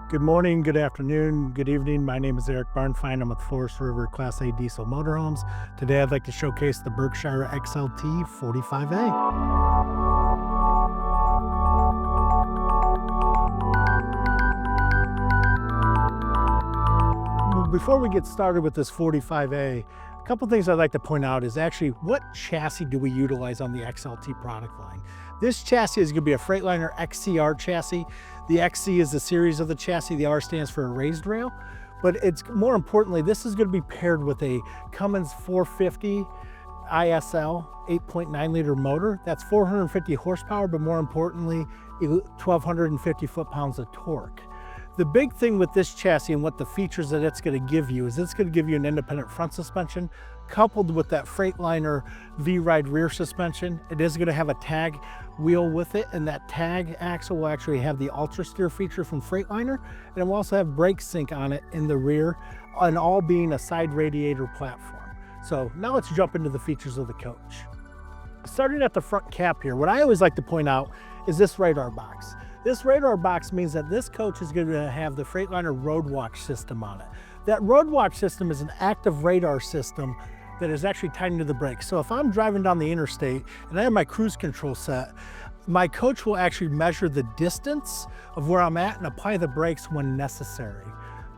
Good morning, good afternoon, good evening. My name is Eric Barnfine. I'm with Forest River Class A diesel motorhomes. Today I'd like to showcase the Berkshire XLT 45A. Before we get started with this 45A, a couple things I'd like to point out is actually what chassis do we utilize on the XLT product line. This chassis is going to be a Freightliner XCR chassis. The XC is the series of the chassis. The R stands for a raised rail. But it's more importantly, this is going to be paired with a Cummins 450 ISL 8.9 liter motor. That's 450 horsepower, but more importantly, 1,250 foot-pounds of torque. The big thing with this chassis and what the features that it's going to give you is it's going to give you an independent front suspension coupled with that Freightliner V-Ride rear suspension. It is going to have a tag wheel with it, and that tag axle will actually have the Ultra Steer feature from Freightliner, and it will also have brake sync on it in the rear, and all being a side radiator platform. So now let's jump into the features of the coach. Starting at the front cap here, what I always like to point out is this radar box. This radar box means that this coach is going to have the Freightliner Road Watch system on it. That Road Watch system is an active radar system that is actually tied into the brakes. So if I'm driving down the interstate and I have my cruise control set, my coach will actually measure the distance of where I'm at and apply the brakes when necessary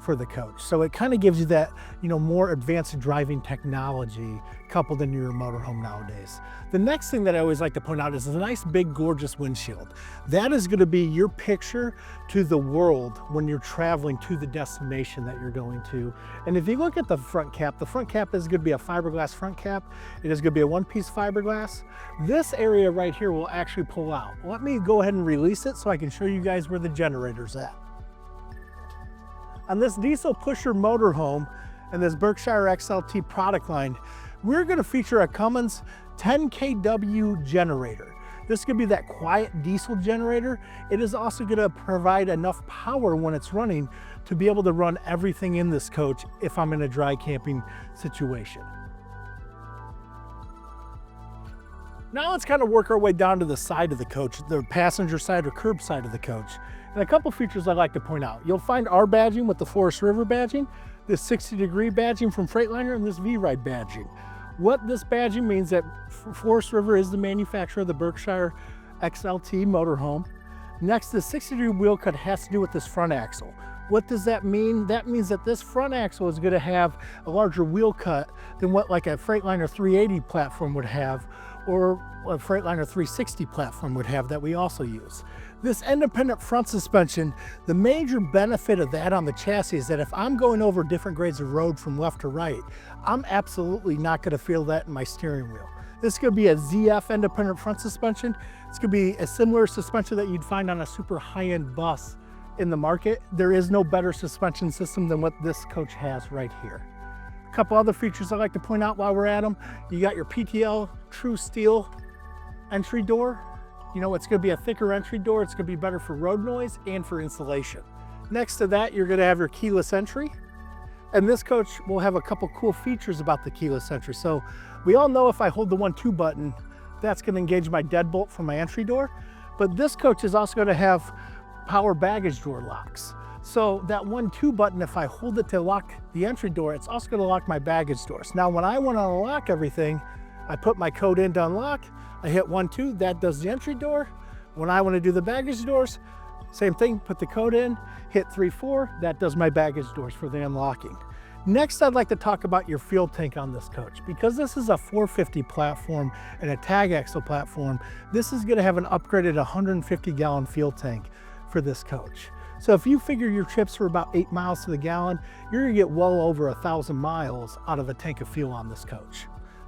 for the coach. So it kind of gives you that, more advanced driving technology coupled into your motorhome nowadays. The next thing that I always like to point out is a nice big gorgeous windshield. That is going to be your picture to the world when you're traveling to the destination that you're going to. And if you look at the front cap is going to be a fiberglass front cap. It is going to be a one-piece fiberglass. This area right here will actually pull out. Let me go ahead and release it so I can show you guys where the generator's at. On this diesel pusher motorhome and this Berkshire XLT product line, we're going to feature a Cummins 10 kW generator. This could be that quiet diesel generator. It is also going to provide enough power when it's running to be able to run everything in this coach if I'm in a dry camping situation. Now let's kind of work our way down to the side of the coach, the passenger side or curb side of the coach. And a couple features I'd like to point out. You'll find our badging with the Forest River badging, this 60-degree badging from Freightliner, and this V-Ride badging. What this badging means that Forest River is the manufacturer of the Berkshire XLT motorhome. Next, the 60-degree wheel cut has to do with this front axle. What does that mean? That means that this front axle is going to have a larger wheel cut than what like a Freightliner 380 platform would have, or a Freightliner 360 platform would have that we also use. This independent front suspension, the major benefit of that on the chassis is that if I'm going over different grades of road from left to right, I'm absolutely not going to feel that in my steering wheel. This could be a ZF independent front suspension. This could be a similar suspension that you'd find on a super high-end bus in the market. There is no better suspension system than what this coach has right here. A couple other features I'd like to point out while we're at them. You got your PTL True Steel entry door. It's going to be a thicker entry door. It's going to be better for road noise and for insulation. Next to that, you're going to have your keyless entry. And this coach will have a couple cool features about the keyless entry. So we all know if I hold the 1-2 button, that's going to engage my deadbolt from my entry door. But this coach is also going to have power baggage door locks. So that 1-2 button, if I hold it to lock the entry door, it's also going to lock my baggage doors. Now, when I want to unlock everything, I put my code in to unlock. I hit 1-2, that does the entry door. When I want to do the baggage doors, same thing, put the code in, hit 3-4, that does my baggage doors for the unlocking. Next, I'd like to talk about your fuel tank on this coach. Because this is a 450 platform and a tag axle platform, this is going to have an upgraded 150-gallon fuel tank for this coach. So if you figure your trips for about 8 miles to the gallon, you're going to get well over 1,000 miles out of a tank of fuel on this coach.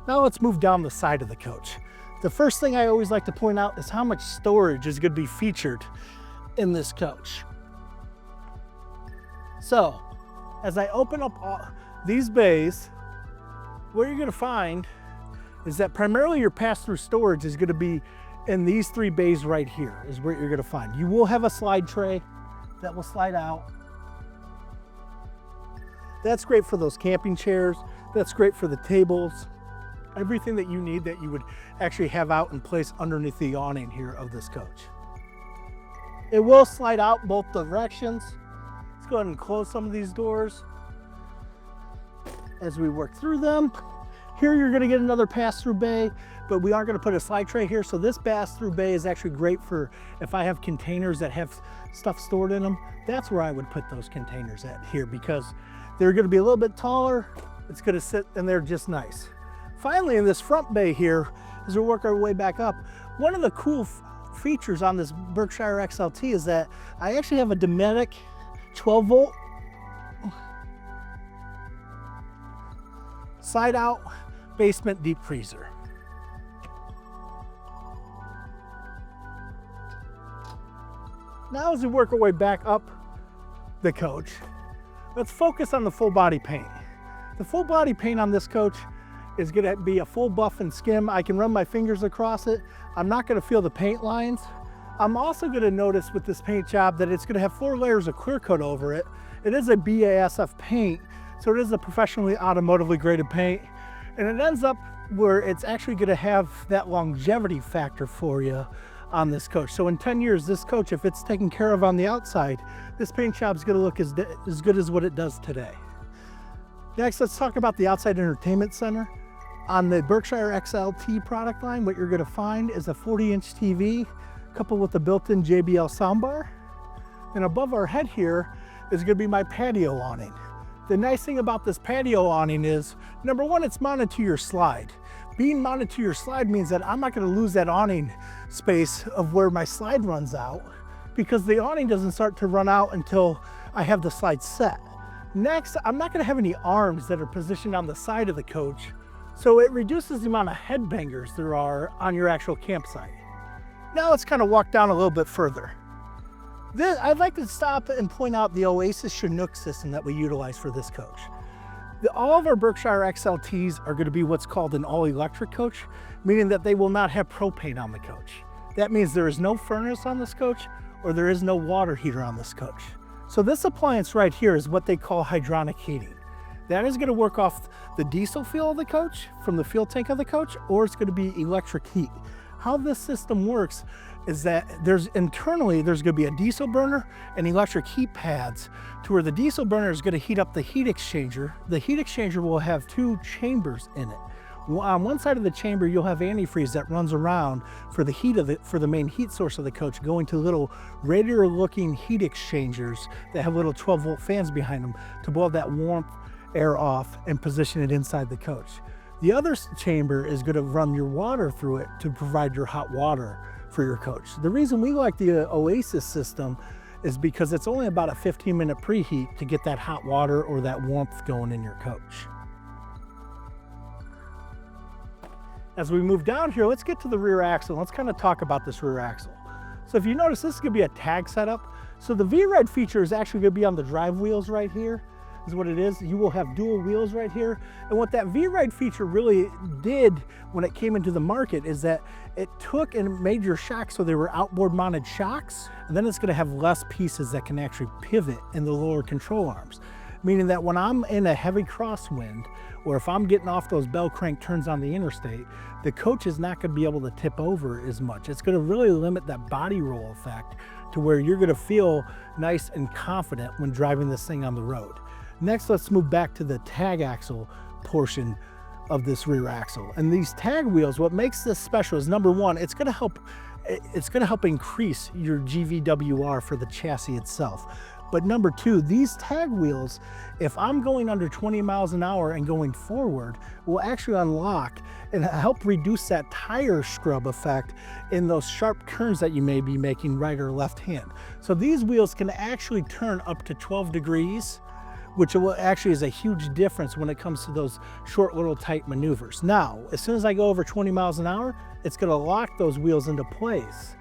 Now let's move down the side of the coach. The first thing I always like to point out is how much storage is going to be featured in this coach. So, as I open up all these bays, what you're going to find is that primarily your pass-through storage is going to be in these 3 bays right here is where you're going to find. You will have a slide tray that will slide out. That's great for those camping chairs. That's great for the tables. Everything that you need that you would actually have out in place underneath the awning here of this coach. It will slide out both directions. go ahead and close some of these doors as we work through them. Here you're gonna get another pass-through bay, but we aren't gonna put a slide tray here. So this pass-through bay is actually great for if I have containers that have stuff stored in them. That's where I would put those containers at here, because they're gonna be a little bit taller. It's gonna sit in there just nice. Finally, in this front bay here, as we work our way back up, one of the cool features on this Berkshire XLT is that I actually have a Dometic 12 volt side out basement deep freezer. Now as we work our way back up the coach, let's focus on the full body paint. The full body paint on this coach is gonna be a full buff and skim. I can run my fingers across it. I'm not gonna feel the paint lines. I'm also gonna notice with this paint job that it's gonna have 4 layers of clear coat over it. It is a BASF paint, so it is a professionally automotively graded paint. And it ends up where it's actually gonna have that longevity factor for you on this coach. So in 10 years, this coach, if it's taken care of on the outside, this paint job is gonna look as good as what it does today. Next, let's talk about the outside entertainment center. On the Berkshire XLT product line, what you're gonna find is a 40-inch TV coupled with a built-in JBL soundbar. And above our head here is gonna be my patio awning. The nice thing about this patio awning is, number one, it's mounted to your slide. Being mounted to your slide means that I'm not gonna lose that awning space of where my slide runs out, because the awning doesn't start to run out until I have the slide set. Next, I'm not gonna have any arms that are positioned on the side of the coach, so it reduces the amount of headbangers there are on your actual campsite. Now let's kind of walk down a little bit further. I'd like to stop and point out the Oasis Chinook system that we utilize for this coach. All of our Berkshire XLTs are going to be what's called an all-electric coach, meaning that they will not have propane on the coach. That means there is no furnace on this coach, or there is no water heater on this coach. So this appliance right here is what they call hydronic heating. That is going to work off the diesel fuel of the coach from the fuel tank of the coach, or it's going to be electric heat. How this system works is that internally there's going to be a diesel burner and electric heat pads, to where the diesel burner is going to heat up the heat exchanger. The heat exchanger will have 2 chambers in it. On one side of the chamber, you'll have antifreeze that runs around for the heat for the main heat source of the coach, going to little radiator-looking heat exchangers that have little 12-volt fans behind them to blow that warmth air off and position it inside the coach. The other chamber is going to run your water through it to provide your hot water for your coach. The reason we like the Oasis system is because it's only about a 15-minute preheat to get that hot water or that warmth going in your coach. As we move down here, let's get to the rear axle. Let's kind of talk about this rear axle. So if you notice, this is going to be a tag setup. So the V-Ride feature is actually going to be on the drive wheels right here, is what it is. You will have dual wheels right here. And what that V-Ride feature really did when it came into the market is that it took and made your shocks so they were outboard mounted shocks, and then it's going to have less pieces that can actually pivot in the lower control arms. Meaning that when I'm in a heavy crosswind, or if I'm getting off those bell crank turns on the interstate, the coach is not going to be able to tip over as much. It's going to really limit that body roll effect to where you're going to feel nice and confident when driving this thing on the road. Next, let's move back to the tag axle portion of this rear axle. And these tag wheels, what makes this special is, number one, it's going to help increase your GVWR for the chassis itself. But number two, these tag wheels, if I'm going under 20 miles an hour and going forward, will actually unlock and help reduce that tire scrub effect in those sharp turns that you may be making right or left hand. So these wheels can actually turn up to 12 degrees, which actually is a huge difference when it comes to those short little tight maneuvers. Now, as soon as I go over 20 miles an hour, it's gonna lock those wheels into place.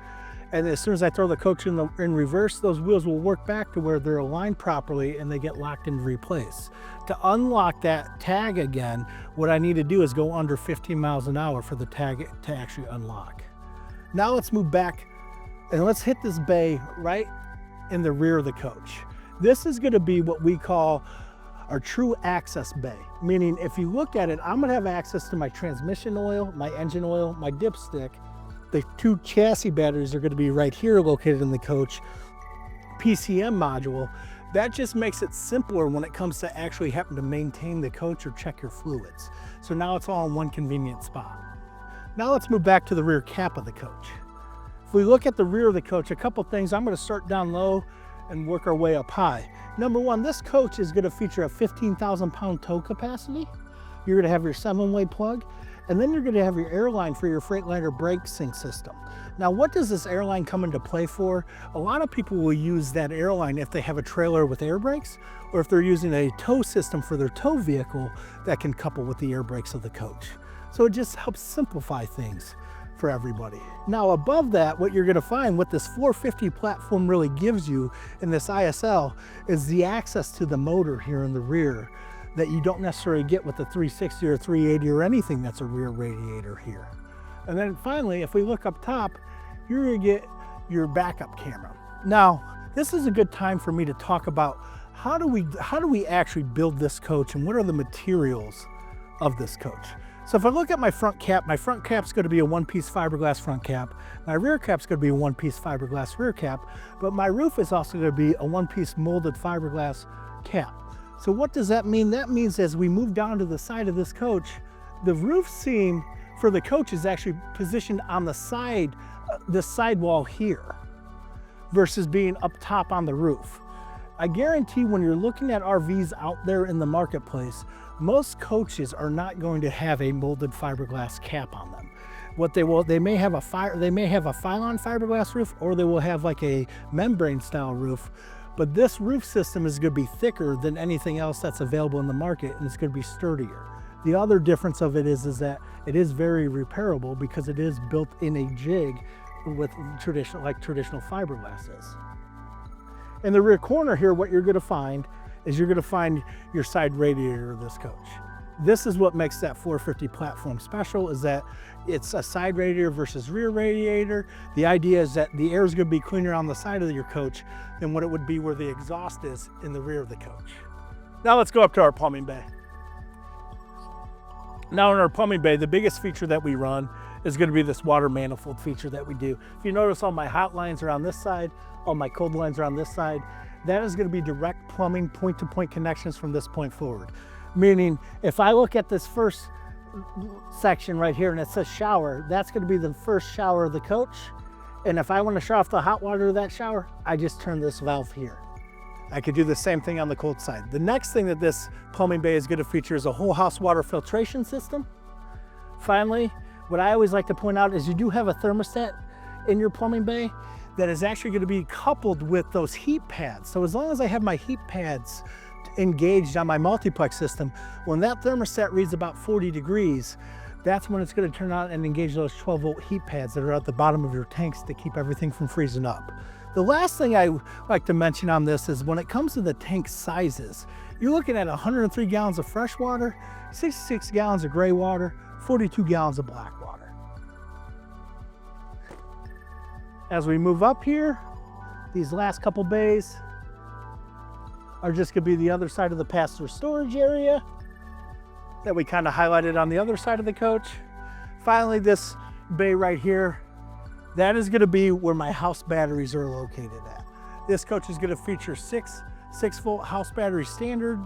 And as soon as I throw the coach in reverse, those wheels will work back to where they're aligned properly and they get locked into replace. To unlock that tag again, what I need to do is go under 15 miles an hour for the tag to actually unlock. Now let's move back and let's hit this bay right in the rear of the coach. This is going to be what we call our true access bay, meaning if you look at it, I'm going to have access to my transmission oil, my engine oil, my dipstick. The 2 chassis batteries are going to be right here located in the coach, PCM module, That just makes it simpler when it comes to actually having to maintain the coach or check your fluids. So now it's all in one convenient spot. Now let's move back to the rear cap of the coach. If we look at the rear of the coach, a couple things. I'm going to start down low and work our way up high. Number one, this coach is going to feature a 15,000 pound tow capacity. You're going to have your 7-way plug, and then you're going to have your airline for your Freightliner brake sync system. Now, what does this airline come into play for? A lot of people will use that airline if they have a trailer with air brakes, or if they're using a tow system for their tow vehicle that can couple with the air brakes of the coach. So it just helps simplify things for everybody. Now above that, what you're gonna find, what this 450 platform really gives you in this ISL is the access to the motor here in the rear that you don't necessarily get with the 360 or 380 or anything that's a rear radiator here. And then finally, if we look up top, you're gonna get your backup camera. Now, this is a good time for me to talk about how do we actually build this coach and what are the materials of this coach. So if I look at my front cap's gonna be a one-piece fiberglass front cap. My rear cap's gonna be a one-piece fiberglass rear cap, but my roof is also gonna be a one-piece molded fiberglass cap. So what does that mean? That means as we move down to the side of this coach, the roof seam for the coach is actually positioned on the side, this sidewall here, versus being up top on the roof. I guarantee when you're looking at RVs out there in the marketplace, most coaches are not going to have a molded fiberglass cap on them. What they may have a Phylon fiberglass roof, or they will have like a membrane style roof, but this roof system is going to be thicker than anything else that's available in the market, and it's going to be sturdier. The other difference of it is that it is very repairable because it is built in a jig with traditional fiberglass is. In the rear corner here, what you're going to find is you're going to find your side radiator of this coach. This is what makes that 450 platform special, is that it's a side radiator versus rear radiator. The idea is that the air is going to be cleaner on the side of your coach than what it would be where the exhaust is in the rear of the coach. Now let's go up to our plumbing bay. Now in our plumbing bay, the biggest feature that we run is going to be this water manifold feature that we do. If you notice, all my hot lines are on this side, all my cold lines are on this side. That is going to be direct plumbing point-to-point connections from this point forward. Meaning, if I look at this first section right here and it says shower, that's going to be the first shower of the coach. And if I want to shut off the hot water of that shower, I just turn this valve here. I could do the same thing on the cold side. The next thing that this plumbing bay is going to feature is a whole house water filtration system. Finally, what I always like to point out is you do have a thermostat in your plumbing bay that is actually going to be coupled with those heat pads. So as long as I have my heat pads engaged on my multiplex system, when that thermostat reads about 40 degrees, that's when it's going to turn on and engage those 12-volt heat pads that are at the bottom of your tanks to keep everything from freezing up. The last thing I like to mention on this is when it comes to the tank sizes, you're looking at 103 gallons of fresh water, 66 gallons of gray water, 42 gallons of black water. As we move up here, these last couple bays are just going to be the other side of the passenger storage area that we kind of highlighted on the other side of the coach. Finally, this bay right here, that is going to be where my house batteries are located at. This coach is going to feature 6-volt house battery standard.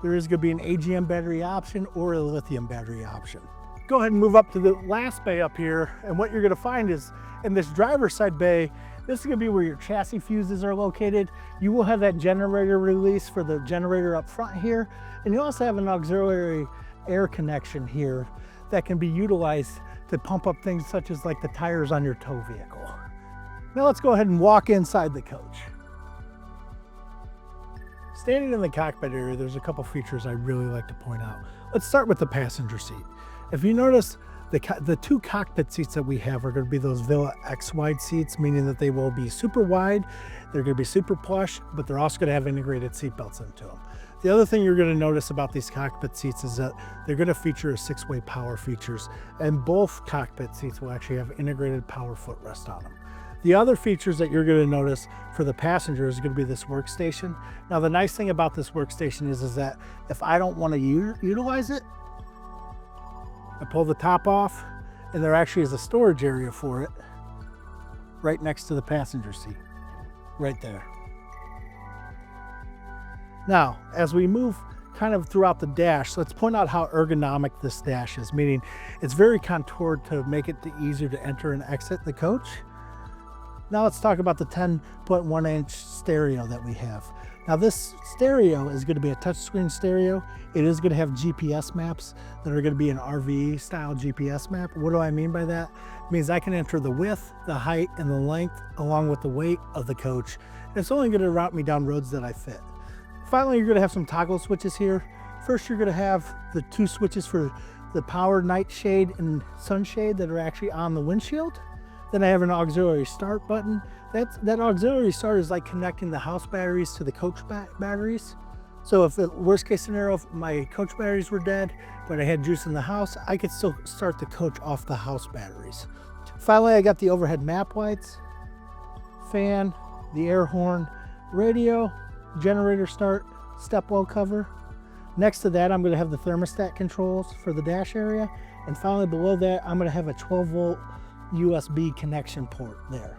There is going to be an AGM battery option or a lithium battery option. Go ahead and move up to the last bay up here, and what you're going to find is in this driver's side bay, this is going to be where your chassis fuses are located. You will have that generator release for the generator up front here, and you also have an auxiliary air connection here that can be utilized to pump up things such as like the tires on your tow vehicle. Now let's go ahead and walk inside the coach. Standing in the cockpit area, there's a couple features I really like to point out. Let's start with the passenger seat. If you notice, the two cockpit seats that we have are going to be those Villa X wide seats, meaning that they will be super wide, they're going to be super plush, but they're also going to have integrated seat belts into them. The other thing you're going to notice about these cockpit seats is that they're going to feature a 6-way power features, and both cockpit seats will actually have integrated power footrest on them. The other features that you're going to notice for the passenger is going to be this workstation. Now the nice thing about this workstation is that if I don't want to utilize it, I pull the top off, and there actually is a storage area for it right next to the passenger seat, right there. Now, as we move kind of throughout the dash, let's point out how ergonomic this dash is, meaning it's very contoured to make it easier to enter and exit the coach. Now let's talk about the 10.1-inch stereo that we have. Now this stereo is going to be a touchscreen stereo. It is going to have GPS maps that are going to be an RV style GPS map. What do I mean by that? It means I can enter the width, the height, and the length along with the weight of the coach. And it's only going to route me down roads that I fit. Finally, you're going to have some toggle switches here. First, you're going to have the 2 switches for the power night shade and sunshade that are actually on the windshield. Then I have an auxiliary start button. That auxiliary start is like connecting the house batteries to the coach batteries. So if the worst case scenario, if my coach batteries were dead, but I had juice in the house, I could still start the coach off the house batteries. Finally, I got the overhead map lights, fan, the air horn, radio, generator start, stepwell cover. Next to that, I'm going to have the thermostat controls for the dash area. And finally below that, I'm going to have a 12-volt USB connection port there.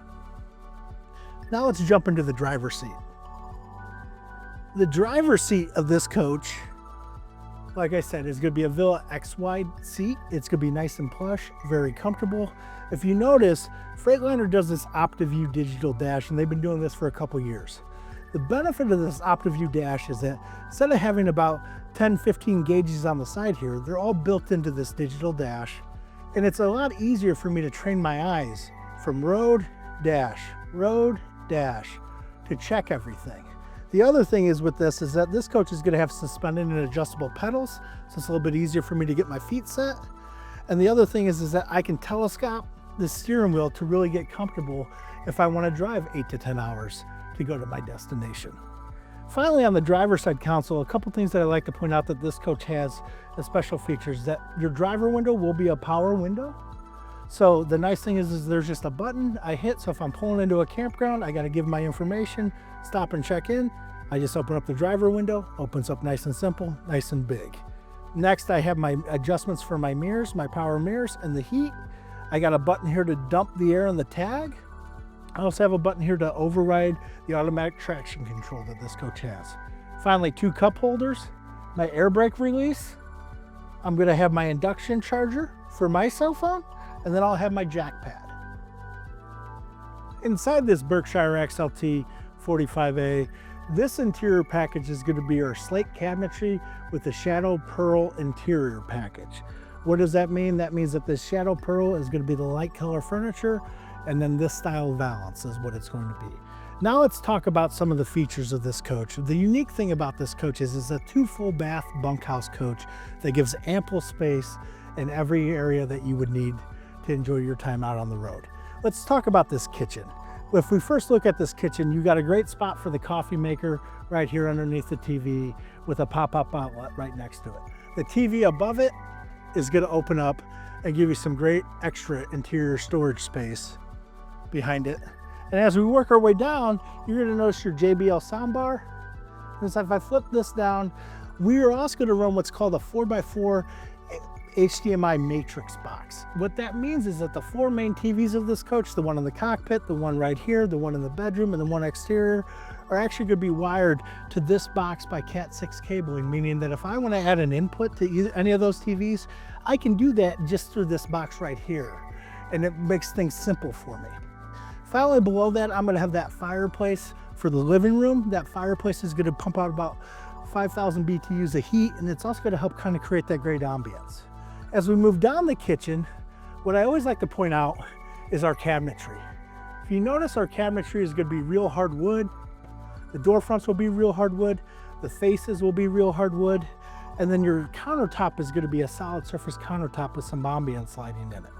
Now let's jump into the driver's seat. The driver's seat of this coach, like I said, is going to be a Villa X-wide seat. It's going to be nice and plush, very comfortable. If you notice, Freightliner does this OptiView digital dash, and they've been doing this for a couple years. The benefit of this OptiView dash is that instead of having about 10, 15 gauges on the side here, they're all built into this digital dash. And it's a lot easier for me to train my eyes from road, dash, to check everything. The other thing is with this is that this coach is going to have suspended and adjustable pedals, so it's a little bit easier for me to get my feet set. And the other thing is that I can telescope the steering wheel to really get comfortable if I want to drive 8 to 10 hours to go to my destination. Finally, on the driver's side console, a couple things that I like to point out that this coach has as special features: that your driver window will be a power window. So the nice thing is there's just a button I hit, so if I'm pulling into a campground, I got to give my information, stop and check in. I just open up the driver window, opens up nice and simple, nice and big. Next, I have my adjustments for my mirrors, my power mirrors, and the heat. I got a button here to dump the air on the tag. I also have a button here to override the automatic traction control that this coach has. Finally, 2 cup holders, my air brake release. I'm going to have my induction charger for my cell phone, and then I'll have my jack pad. Inside this Berkshire XLT 45A, this interior package is going to be our slate cabinetry with the shadow pearl interior package. What does that mean? That means that this shadow pearl is going to be the light color furniture, and then this style valance is what it's going to be. Now let's talk about some of the features of this coach. The unique thing about this coach is it's a 2 full bath bunkhouse coach that gives ample space in every area that you would need to enjoy your time out on the road. Let's talk about this kitchen. If we first look at this kitchen, you got a great spot for the coffee maker right here underneath the TV with a pop-up outlet right next to it. The TV above it is going to open up and give you some great extra interior storage space behind it. And as we work our way down, you're going to notice your JBL soundbar. And so if I flip this down, we are also going to run what's called a 4x4 HDMI matrix box. What that means is that the 4 main TVs of this coach, the one in the cockpit, the one right here, the one in the bedroom, and the one exterior, are actually going to be wired to this box by Cat 6 cabling, meaning that if I want to add an input to any of those TVs, I can do that just through this box right here. And it makes things simple for me. Finally, below that, I'm going to have that fireplace for the living room. That fireplace is going to pump out about 5,000 BTUs of heat, and it's also going to help kind of create that great ambience. As we move down the kitchen, what I always like to point out is our cabinetry. If you notice, our cabinetry is going to be real hard wood. The door fronts will be real hard wood. The faces will be real hard wood. And then your countertop is going to be a solid surface countertop with some ambience lighting in it.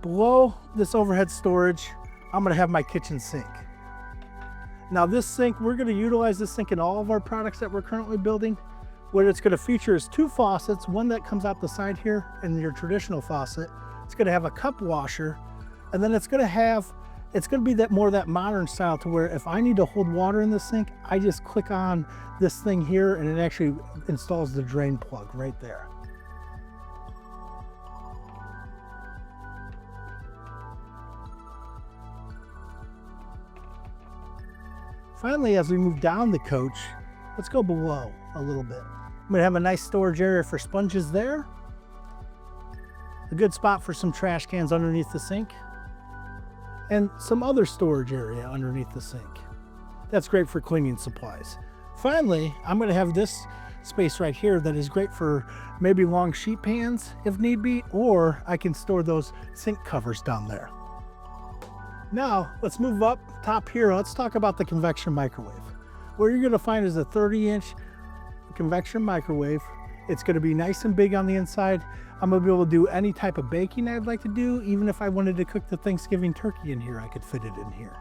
Below this overhead storage, I'm going to have my kitchen sink. Now this sink, we're going to utilize this sink in all of our products that we're currently building. What it's going to feature is 2 faucets, one that comes out the side here and your traditional faucet. It's going to have a cup washer, and then it's going to be that more that modern style to where if I need to hold water in the sink, I just click on this thing here and it actually installs the drain plug right there. Finally, as we move down the coach, Let's go below a little bit. I'm gonna have a nice storage area for sponges there. A good spot for some trash cans underneath the sink. And some other storage area underneath the sink. That's great for cleaning supplies. Finally, I'm gonna have this space right here that is great for maybe long sheet pans if need be, or I can store those sink covers down there. Now, let's move up top here. Let's talk about the convection microwave. What you're gonna find is a 30-inch convection microwave. It's gonna be nice and big on the inside. I'm gonna be able to do any type of baking I'd like to do. Even if I wanted to cook the Thanksgiving turkey in here, I could fit it in here.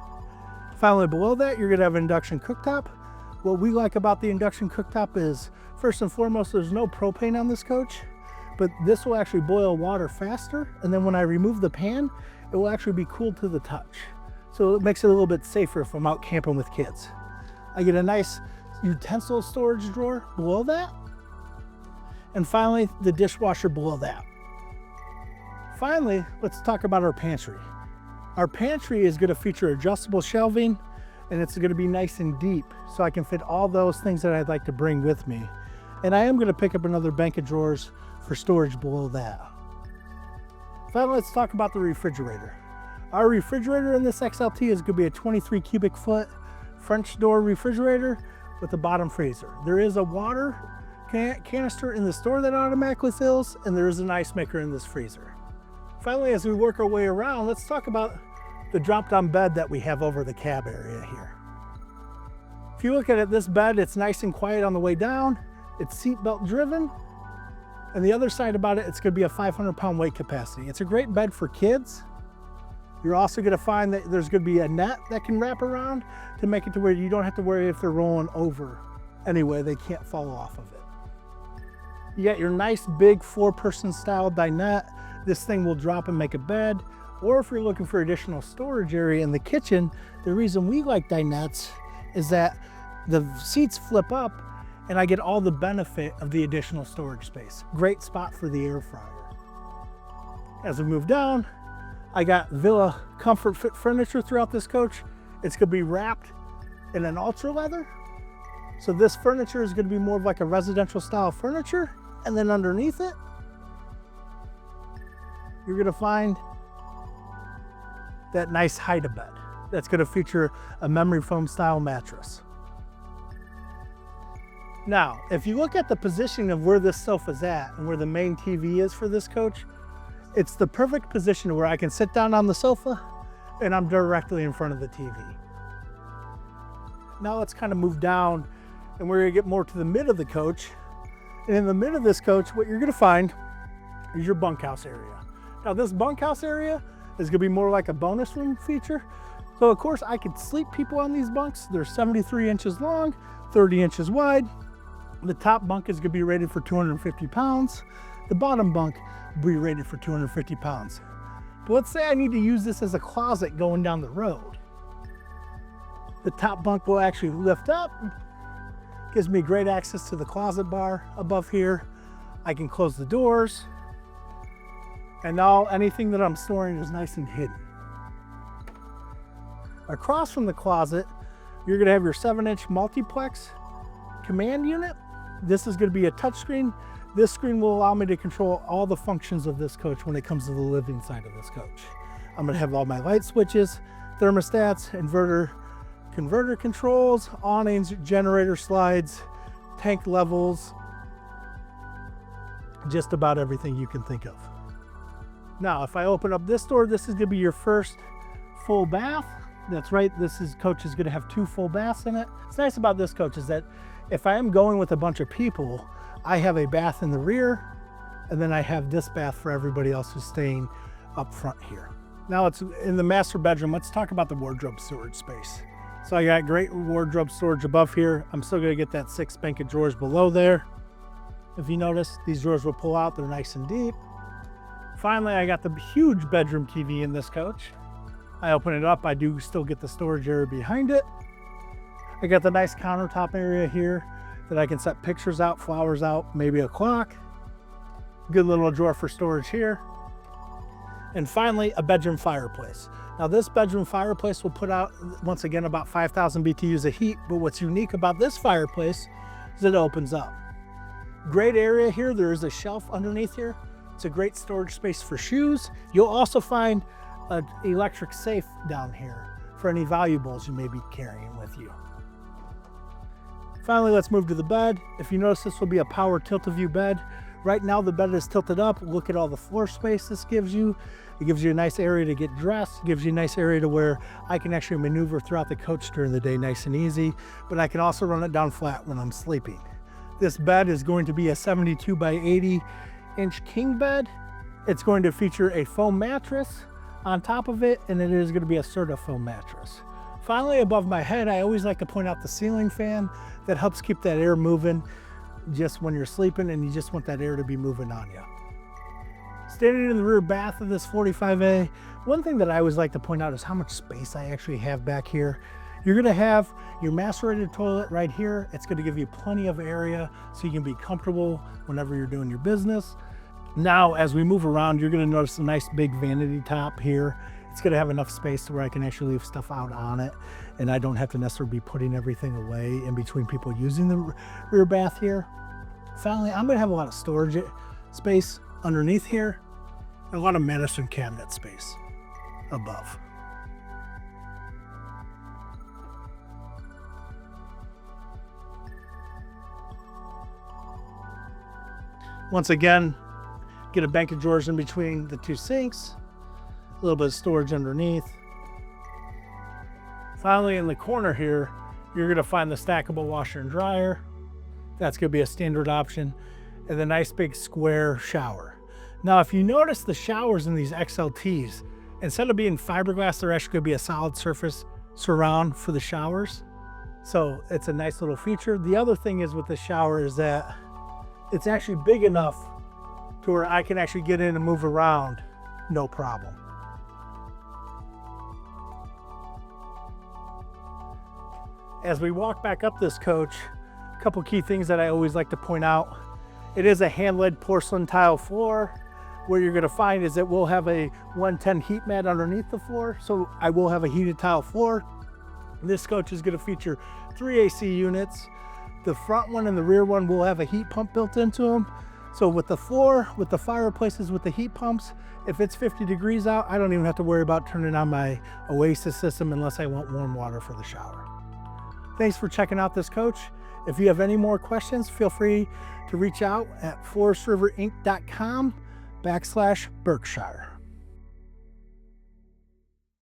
Finally, below that, you're gonna have an induction cooktop. What we like about the induction cooktop is, first and foremost, there's no propane on this coach, but this will actually boil water faster. And then when I remove the pan, it will actually be cooled to the touch. So it makes it a little bit safer if I'm out camping with kids. I get a nice utensil storage drawer below that. And finally, the dishwasher below that. Finally, let's talk about our pantry. Our pantry is gonna feature adjustable shelving, and it's gonna be nice and deep, so I can fit all those things that I'd like to bring with me. And I am gonna pick up another bank of drawers for storage below that. Finally, let's talk about the refrigerator. Our refrigerator in this XLT is gonna be a 23 cubic foot French door refrigerator with a bottom freezer. There is a water canister in the store that automatically fills, and there is an ice maker in this freezer. Finally, as we work our way around, let's talk about the drop-down bed that we have over the cab area here. If you look at it, this bed, it's nice and quiet on the way down. It's seatbelt driven. And the other side about it, it's gonna be a 500-pound weight capacity. It's a great bed for kids. You're also gonna find that there's gonna be a net that can wrap around to make it to where you don't have to worry if they're rolling over. Anyway, they can't fall off of it. You got your nice big 4-person style dinette. This thing will drop and make a bed. Or if you're looking for additional storage area in the kitchen, the reason we like dinettes is that the seats flip up and I get all the benefit of the additional storage space. Great spot for the air fryer. As we move down, I got Villa Comfort Fit furniture throughout this coach. It's gonna be wrapped in an ultra leather. So this furniture is gonna be more of like a residential style furniture. And then underneath it, you're gonna find that nice hide-a-bed that's gonna feature a memory foam style mattress. Now, if you look at the positioning of where this sofa's at and where the main TV is for this coach, it's the perfect position where I can sit down on the sofa and I'm directly in front of the TV. Now let's kind of move down and we're gonna get more to the mid of the coach. And in the mid of this coach, what you're gonna find is your bunkhouse area. Now this bunkhouse area is gonna be more like a bonus room feature. So of course I could sleep people on these bunks. They're 73 inches long, 30 inches wide. The top bunk is gonna be rated for 250 pounds. The bottom bunk will be rated for 250 pounds. But let's say I need to use this as a closet going down the road. The top bunk will actually lift up, gives me great access to the closet bar above here. I can close the doors, and now anything that I'm storing is nice and hidden. Across from the closet, you're gonna have your 7-inch multiplex command unit. This is gonna be a touchscreen. This screen will allow me to control all the functions of this coach when it comes to the living side of this coach. I'm gonna have all my light switches, thermostats, inverter, converter controls, awnings, generator slides, tank levels, just about everything you can think of. Now, if I open up this door, this is gonna be your first full bath. That's right, coach is gonna have 2 full baths in it. What's nice about this coach is that if I am going with a bunch of people, I have a bath in the rear, and then I have this bath for everybody else who's staying up front here. Now it's in the master bedroom. Let's talk about the wardrobe storage space. So I got great wardrobe storage above here. I'm still gonna get that 6 bank of drawers below there. If you notice, these drawers will pull out, they're nice and deep. Finally, I got the huge bedroom TV in this coach. I open it up, I do still get the storage area behind it. I got the nice countertop area here that I can set pictures out, flowers out, maybe a clock. Good little drawer for storage here. And finally, a bedroom fireplace. Now this bedroom fireplace will put out, once again, about 5,000 BTUs of heat, but what's unique about this fireplace is it opens up. Great area here, there is a shelf underneath here. It's a great storage space for shoes. You'll also find an electric safe down here for any valuables you may be carrying with you. Finally, let's move to the bed. If you notice, this will be a power tilt-a-view bed. Right now the bed is tilted up. Look at all the floor space this gives you. It gives you a nice area to get dressed. It gives you a nice area to where I can actually maneuver throughout the coach during the day nice and easy, but I can also run it down flat when I'm sleeping. This bed is going to be a 72 by 80 inch king bed. It's going to feature a foam mattress on top of it, and it is going to be a Serta foam mattress. Finally, above my head, I always like to point out the ceiling fan that helps keep that air moving just when you're sleeping and you just want that air to be moving on you. Standing in the rear bath of this 45A, one thing that I always like to point out is how much space I actually have back here. You're gonna have your macerated toilet right here. It's gonna give you plenty of area so you can be comfortable whenever you're doing your business. Now, as we move around, you're gonna notice a nice big vanity top here. It's gonna have enough space to where I can actually leave stuff out on it, and I don't have to necessarily be putting everything away in between people using the rear bath here. Finally, I'm gonna have a lot of storage space underneath here, and a lot of medicine cabinet space above. Once again, get a bank of drawers in between the two sinks, a little bit of storage underneath. Finally, in the corner here, you're gonna find the stackable washer and dryer. That's gonna be a standard option, and the nice big square shower. Now, if you notice the showers in these XLTs, instead of being fiberglass, they're actually gonna be a solid surface surround for the showers. So it's a nice little feature. The other thing is with the shower is that it's actually big enough to where I can actually get in and move around, no problem. As we walk back up this coach, a couple key things that I always like to point out. It is a hand-laid porcelain tile floor. Where you're gonna find is that we'll have a 110 heat mat underneath the floor, so I will have a heated tile floor. This coach is gonna feature 3 AC units. The front one and the rear one will have a heat pump built into them. So with the floor, with the fireplaces, with the heat pumps, if it's 50 degrees out, I don't even have to worry about turning on my Oasis system unless I want warm water for the shower. Thanks for checking out this coach. If you have any more questions, feel free to reach out at forestriverinc.com/Berkshire.